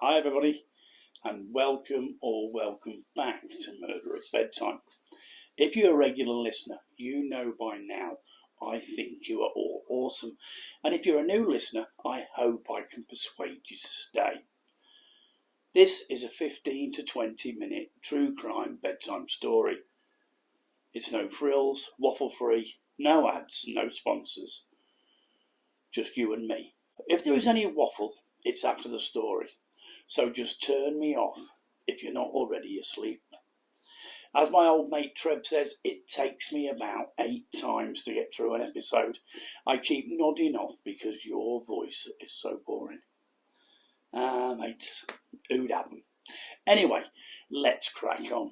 Hi everybody, and welcome back to Murder at Bedtime. If you're a regular listener, you know by now I think you are all awesome. And if you're a new listener, I hope I can persuade you to stay. This is a 15 to 20 minute true crime bedtime story. It's no frills, waffle free, no ads, no sponsors. Just you and me. If there is any waffle, it's after the story. So just turn me off if you're not already asleep. As my old mate Trev says, it takes me about 8 times to get through an episode. I keep nodding off because your voice is so boring. Mates, who'd happen? Anyway, let's crack on.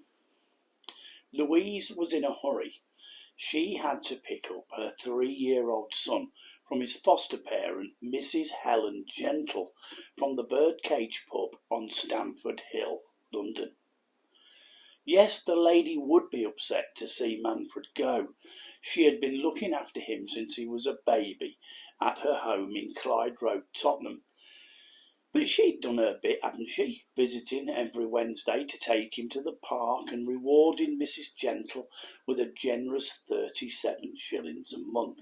Louise was in a hurry. She had to pick up her 3-year-old son from his foster parent, Mrs. Helen Gentle, from the Birdcage pub on Stamford Hill, London. Yes, the lady would be upset to see Manfred go. She had been looking after him since he was a baby at her home in Clyde Road, Tottenham. But she'd done her bit, hadn't she, visiting every Wednesday to take him to the park and rewarding Mrs. Gentle with a generous 37 shillings a month.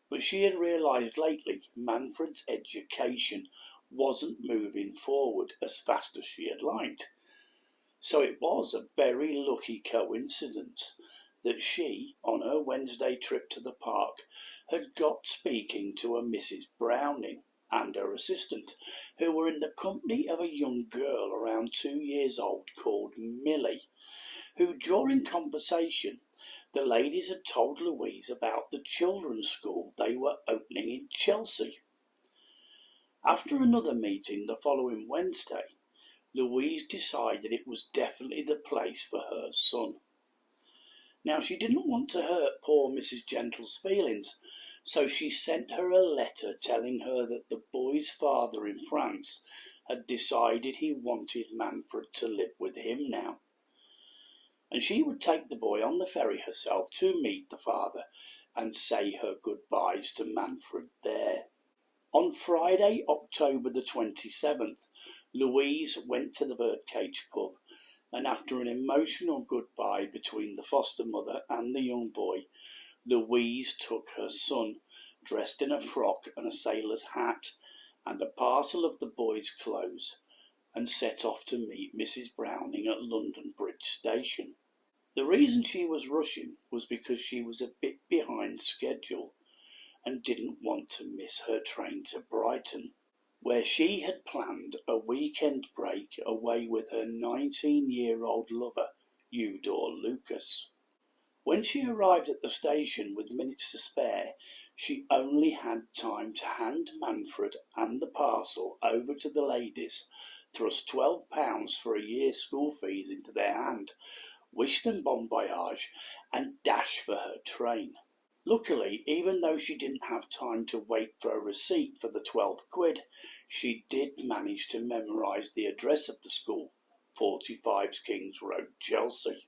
But she had realised lately Manfred's education wasn't moving forward as fast as she had liked. So it was a very lucky coincidence that she, on her Wednesday trip to the park, had got speaking to a Mrs. Browning and her assistant, who were in the company of a young girl around 2 years old called Millie, who, during conversation, the ladies had told Louise about the children's school they were opening in Chelsea. After another meeting the following Wednesday, Louise decided it was definitely the place for her son. Now, she didn't want to hurt poor Mrs. Gentle's feelings, so she sent her a letter telling her that the boy's father in France had decided he wanted Manfred to live with him now, and she would take the boy on the ferry herself to meet the father and say her goodbyes to Manfred there. On Friday, October the 27th, Louise went to the Birdcage pub, and after an emotional goodbye between the foster mother and the young boy, Louise took her son, dressed in a frock and a sailor's hat, and a parcel of the boy's clothes, and set off to meet Mrs. Browning at London Bridge Station. The reason she was rushing was because she was a bit behind schedule and didn't want to miss her train to Brighton, where she had planned a weekend break away with her 19-year-old lover, Eudore Lucas. When she arrived at the station with minutes to spare, she only had time to hand Manfred and the parcel over to the ladies, thrust £12 for a year's school fees into their hand, wish them bon voyage, and dash for her train. Luckily, even though she didn't have time to wait for a receipt for the 12 quid, she did manage to memorise the address of the school, 45 King's Road, Chelsea.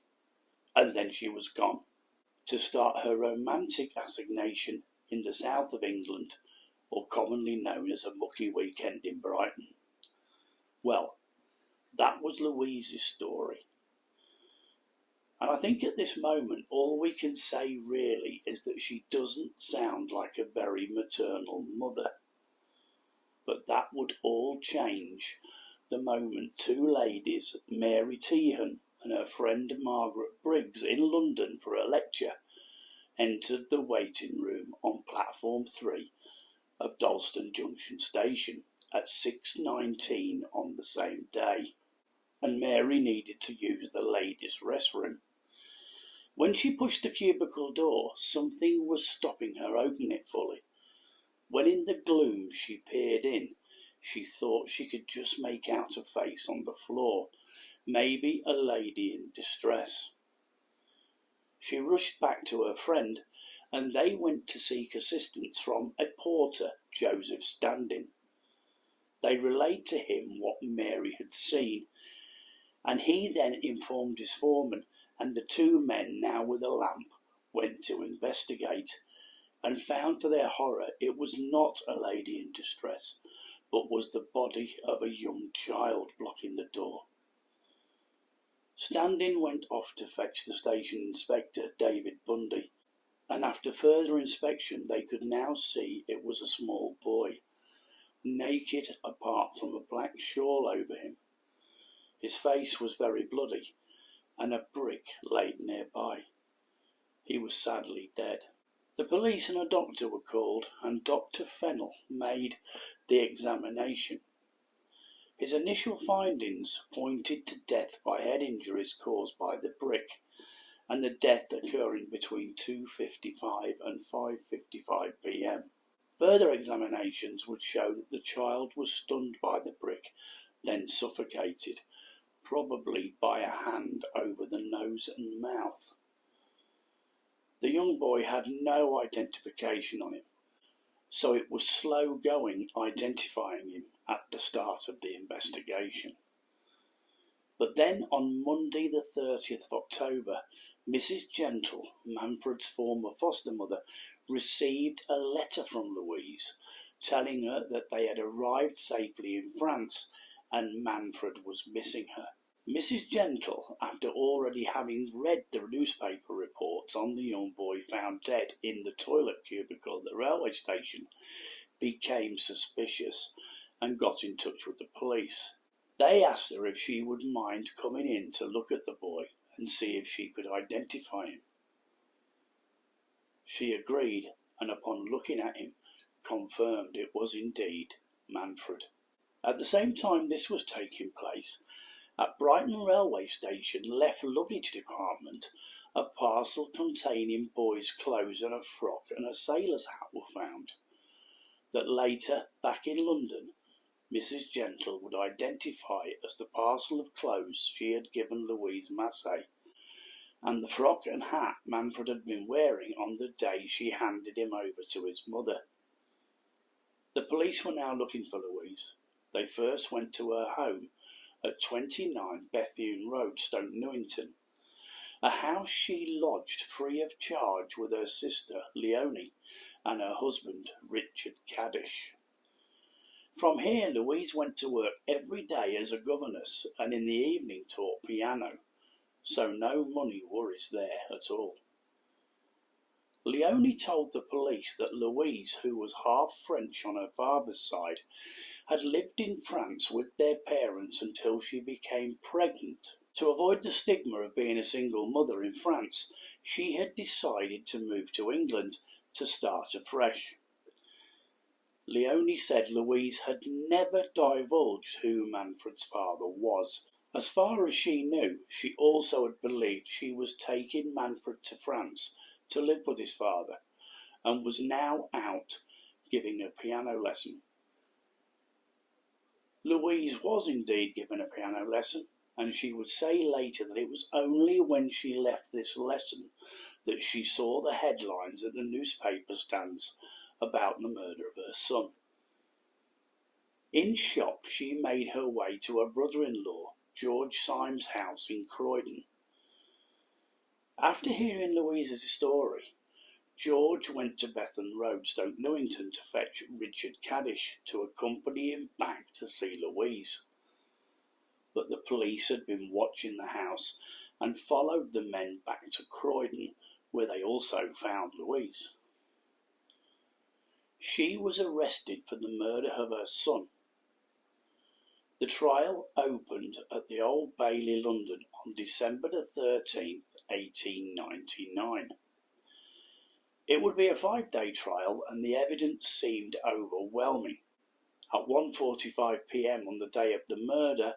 And then she was gone, to start her romantic assignation in the south of England, or commonly known as a mucky weekend in Brighton. Well, that was Louise's story. And I think at this moment all we can say really is that she doesn't sound like a very maternal mother. But that would all change the moment 2 ladies, Mary Tehan and her friend Margaret Briggs, in London for a lecture, entered the waiting room on platform 3 of Dalston Junction Station at 6:19 on the same day, and Mary needed to use the ladies' restroom. When she pushed the cubicle door, something was stopping her opening it fully. When in the gloom she peered in, she thought she could just make out a face on the floor, maybe a lady in distress. She rushed back to her friend, and they went to seek assistance from a porter, Joseph Standing. They relayed to him what Mary had seen, and he then informed his foreman, and the 2 men, now with a lamp, went to investigate, and found to their horror it was not a lady in distress, but was the body of a young child blocking the door. Standing went off to fetch the station inspector, David Bundy, and after further inspection they could now see it was a small boy, naked apart from a black shawl over him. His face was very bloody, and a brick laid nearby. He was sadly dead. The police and a doctor were called, and Dr. Fennell made the examination. His initial findings pointed to death by head injuries caused by the brick, and the death occurring between 2:55 and 5:55 p.m. Further examinations would show that the child was stunned by the brick, then suffocated, probably by a hand over the nose and mouth. The young boy had no identification on him, so it was slow going identifying him at the start of the investigation. But then on Monday the 30th of October, Mrs. Gentle, Manfred's former foster mother, received a letter from Louise telling her that they had arrived safely in France and Manfred was missing her. Mrs. Gentle, after already having read the newspaper reports on the young boy found dead in the toilet cubicle at the railway station, became suspicious and got in touch with the police. They asked her if she would mind coming in to look at the boy and see if she could identify him. She agreed, and upon looking at him, confirmed it was indeed Manfred. At the same time this was taking place, at Brighton railway station left luggage department, a parcel containing boys' clothes and a frock and a sailor's hat were found, that later, back in London, Mrs. Gentle would identify as the parcel of clothes she had given Louise Masset, and the frock and hat Manfred had been wearing on the day she handed him over to his mother. The police were now looking for Louise. They first went to her home at 29 Bethune Road, Stoke Newington, a house she lodged free of charge with her sister Leonie and her husband Richard Caddish. From here Louise went to work every day as a governess and in the evening taught piano, so no money worries there at all. Leonie told the police that Louise, who was half French on her father's side, had lived in France with their parents until she became pregnant. To avoid the stigma of being a single mother in France, she had decided to move to England to start afresh. Leonie said Louise had never divulged who Manfred's father was. As far as she knew, she also had believed she was taking Manfred to France to live with his father, and was now out giving a piano lesson. Louise was indeed given a piano lesson, and she would say later that it was only when she left this lesson that she saw the headlines at the newspaper stands about the murder of her son. In shock, she made her way to her brother-in-law, George Syme's house in Croydon. After hearing Louise's story, George went to Bethune Road, Stoke Newington, to fetch Richard Caddish to accompany him back to see Louise. But the police had been watching the house and followed the men back to Croydon, where they also found Louise. She was arrested for the murder of her son. The trial opened at the Old Bailey, London, on December the 13th, 1899. It would be a 5-day trial, and the evidence seemed overwhelming. At 1:45 p.m. on the day of the murder,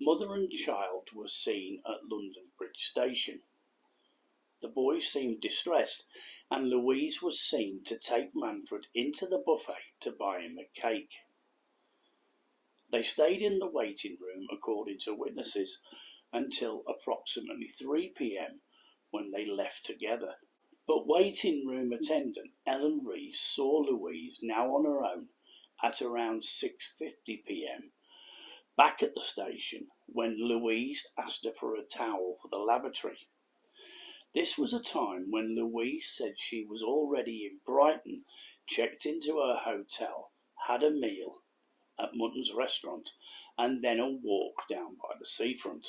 mother and child were seen at London Bridge Station. The boy seemed distressed, and Louise was seen to take Manfred into the buffet to buy him a cake. They stayed in the waiting room, according to witnesses, until approximately 3 p.m. when they left together. But waiting room attendant Ellen Rees saw Louise, now on her own, at around 6:50 p.m. back at the station when Louise asked her for a towel for the lavatory. This was a time when Louise said she was already in Brighton, checked into her hotel, had a meal, at Mutton's restaurant and then a walk down by the seafront.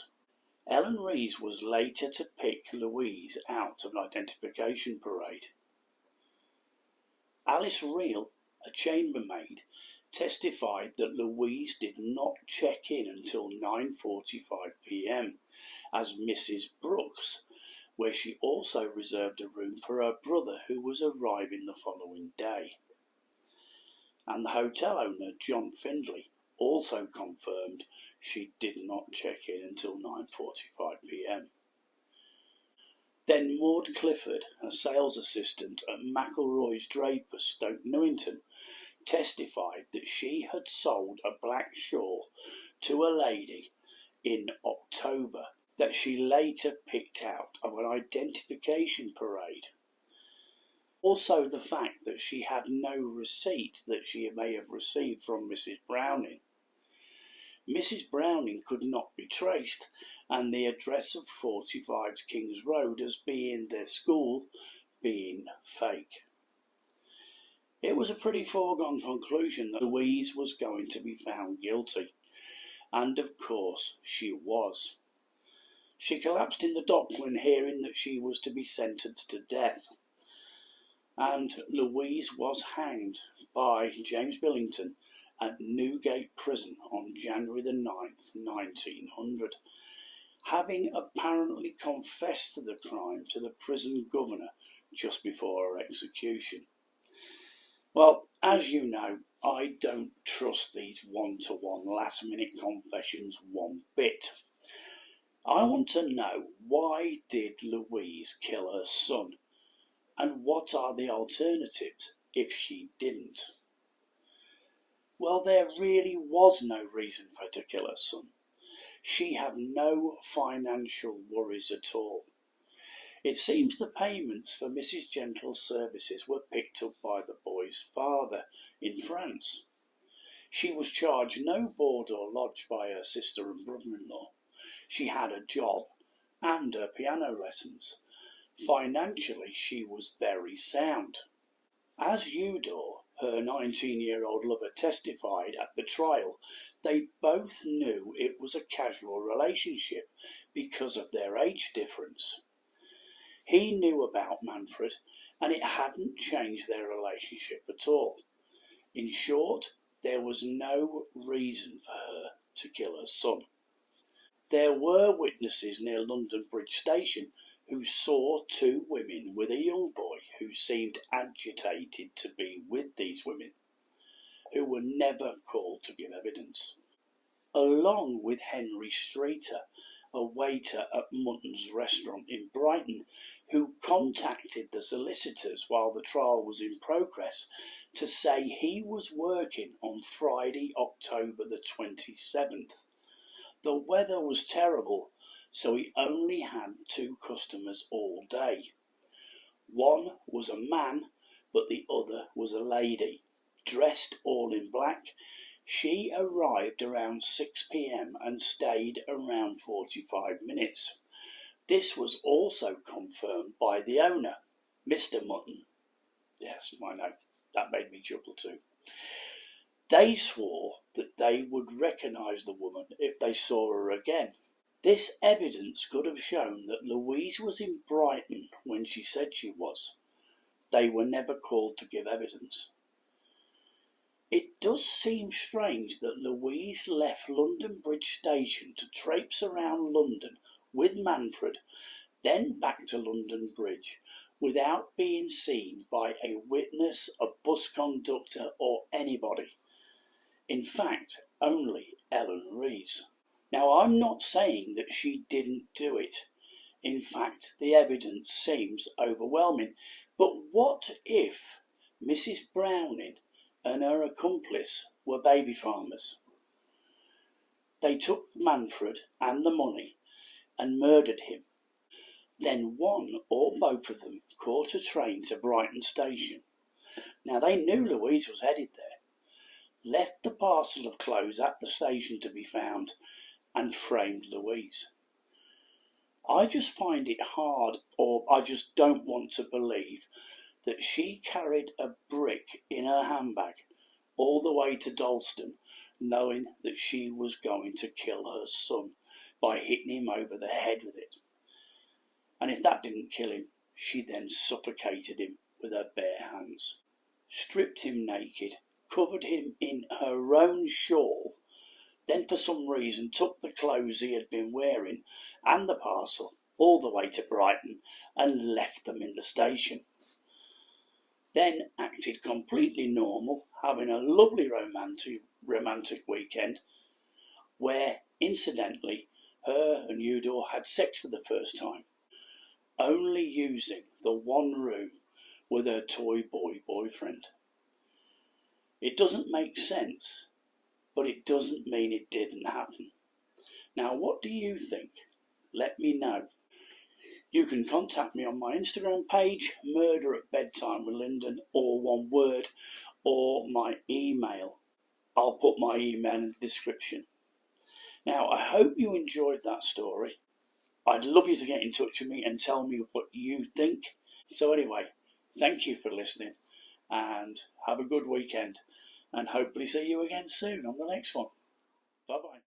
Ellen Rees was later to pick Louise out of an identification parade. Alice Reel, a chambermaid, testified that Louise did not check in until 9:45 p.m. as Mrs. Brooks, where she also reserved a room for her brother who was arriving the following day. And the hotel owner, John Findlay, also confirmed she did not check in until 9:45 p.m. Then Maud Clifford, a sales assistant at McElroy's Draper, Stoke Newington, testified that she had sold a black shawl to a lady in October that she later picked out of an identification parade. Also the fact that she had no receipt that she may have received from Mrs. Browning. Mrs. Browning could not be traced, and the address of 45 Kings Road as being their school being fake. It was a pretty foregone conclusion that Louise was going to be found guilty, and of course she was. She collapsed in the dock when hearing that she was to be sentenced to death, and Louise was hanged by James Billington at Newgate Prison on January the 9th, 1900, having apparently confessed to the crime to the prison governor just before her execution. Well, as you know, I don't trust these one-to-one last-minute confessions one bit. I want to know, why did Louise kill her son? And what are the alternatives if she didn't? Well, there really was no reason for her to kill her son. She had no financial worries at all. It seems the payments for Mrs. Gentle's services were picked up by the boy's father in France. She was charged no board or lodge by her sister and brother-in-law. She had a job and her piano lessons. Financially, she was very sound. As Eudor, her 19-year-old lover, testified at the trial, they both knew it was a casual relationship because of their age difference. He knew about Manfred, and it hadn't changed their relationship at all. In short, there was no reason for her to kill her son. There were witnesses near London Bridge Station who saw two women with a young boy who seemed agitated to be with these women, who were never called to give evidence. Along with Henry Streeter, a waiter at Mutton's restaurant in Brighton, who contacted the solicitors while the trial was in progress to say he was working on Friday, October the 27th. The weather was terrible, so he only had two customers all day. One was a man, but the other was a lady, dressed all in black. She arrived around 6 p.m. and stayed around 45 minutes. This was also confirmed by the owner, Mr. Mutton. Yes, I know, that made me chuckle too. They swore that they would recognise the woman if they saw her again. This evidence could have shown that Louise was in Brighton when she said she was. They were never called to give evidence. It does seem strange that Louise left London Bridge Station to traipse around London with Manfred, then back to London Bridge, without being seen by a witness, a bus conductor, or anybody. In fact, only Ellen Rees. Now, I'm not saying that she didn't do it. In fact, the evidence seems overwhelming. But what if Mrs. Browning and her accomplice were baby farmers? They took Manfred and the money and murdered him. Then one or both of them caught a train to Brighton Station. Now, they knew Louise was headed there, left the parcel of clothes at the station to be found, and framed Louise. I just find it hard, or I just don't want to believe, that she carried a brick in her handbag all the way to Dalston, knowing that she was going to kill her son by hitting him over the head with it. And if that didn't kill him, she then suffocated him with her bare hands, stripped him naked, covered him in her own shawl, then for some reason took the clothes he had been wearing and the parcel all the way to Brighton and left them in the station. Then acted completely normal, having a lovely romantic weekend where, incidentally, her and Eudor had sex for the first time, only using the one room with her toy boy boyfriend. It doesn't make sense, but it doesn't mean it didn't happen. Now, what do you think? Let me know. You can contact me on my Instagram page, Murder at Bedtime with Lyndon, all one word, or my email. I'll put my email in the description. Now, I hope you enjoyed that story. I'd love you to get in touch with me and tell me what you think. So anyway, thank you for listening and have a good weekend, and hopefully see you again soon on the next one. Bye-bye.